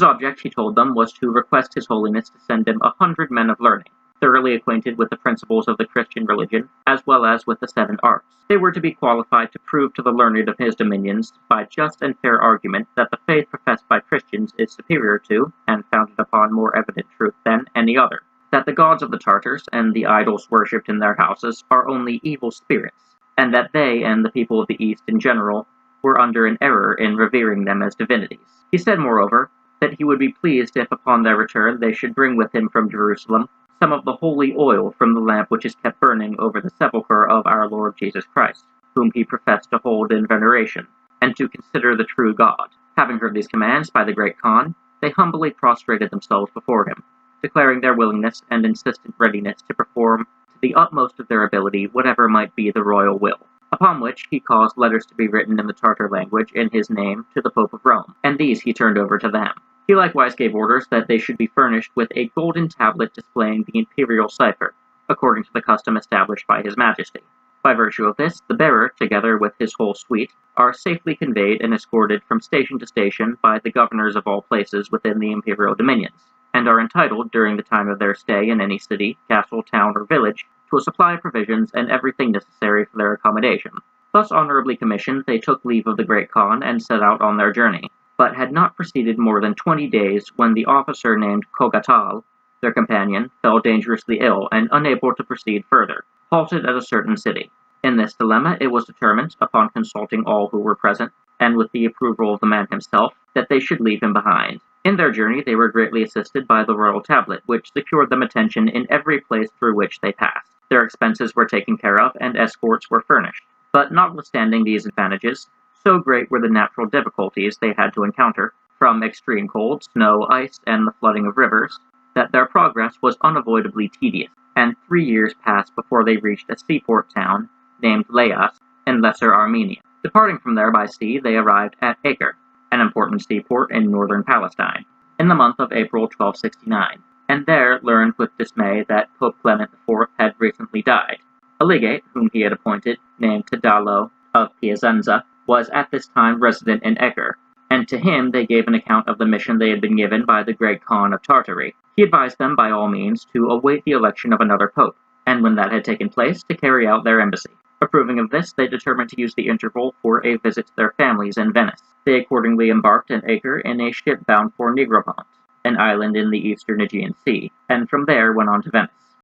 His object, he told them, was to request His Holiness to send him 100 men of learning, thoroughly acquainted with the principles of the Christian religion, as well as with the 7 arts. They were to be qualified to prove to the learned of his dominions, by just and fair argument, that the faith professed by Christians is superior to, and founded upon more evident truth than, any other. That the gods of the Tartars, and the idols worshipped in their houses, are only evil spirits, and that they, and the people of the East in general, were under an error in revering them as divinities. He said, moreover, that he would be pleased if upon their return they should bring with him from Jerusalem some of the holy oil from the lamp which is kept burning over the sepulchre of our Lord Jesus Christ, whom he professed to hold in veneration, and to consider the true God. Having heard these commands by the great Khan, they humbly prostrated themselves before him, declaring their willingness and insistent readiness to perform to the utmost of their ability whatever might be the royal will. Upon which he caused letters to be written in the Tartar language in his name to the Pope of Rome, and these he turned over to them. He likewise gave orders that they should be furnished with a golden tablet displaying the imperial cipher, according to the custom established by His Majesty. By virtue of this, the bearer, together with his whole suite, are safely conveyed and escorted from station to station by the governors of all places within the imperial dominions, and are entitled, during the time of their stay in any city, castle, town, or village, to a supply of provisions and everything necessary for their accommodation. Thus honorably commissioned, they took leave of the great Khan and set out on their journey, but had not proceeded more than 20 days when the officer named Kogatal, their companion, fell dangerously ill and, unable to proceed further, halted at a certain city. In this dilemma it was determined, upon consulting all who were present, and with the approval of the man himself, that they should leave him behind. In their journey they were greatly assisted by the royal tablet, which secured them attention in every place through which they passed. Their expenses were taken care of, and escorts were furnished. But notwithstanding these advantages, so great were the natural difficulties they had to encounter, from extreme cold, snow, ice, and the flooding of rivers, that their progress was unavoidably tedious, and 3 years passed before they reached a seaport town named Laias in Lesser Armenia. Departing from there by sea, they arrived at Acre, an important seaport in northern Palestine, in the month of April 1269, and there learned with dismay that Pope Clement IV had recently died. A legate, whom he had appointed, named Tadalo of Piacenza, was at this time resident in Acre, and to him they gave an account of the mission they had been given by the great Khan of Tartary. He advised them by all means to await the election of another pope, and when that had taken place, to carry out their embassy. Approving of this, they determined to use the interval for a visit to their families in Venice. They accordingly embarked at Acre in a ship bound for Negropont, an island in the eastern Aegean Sea, and from there went on to Venice.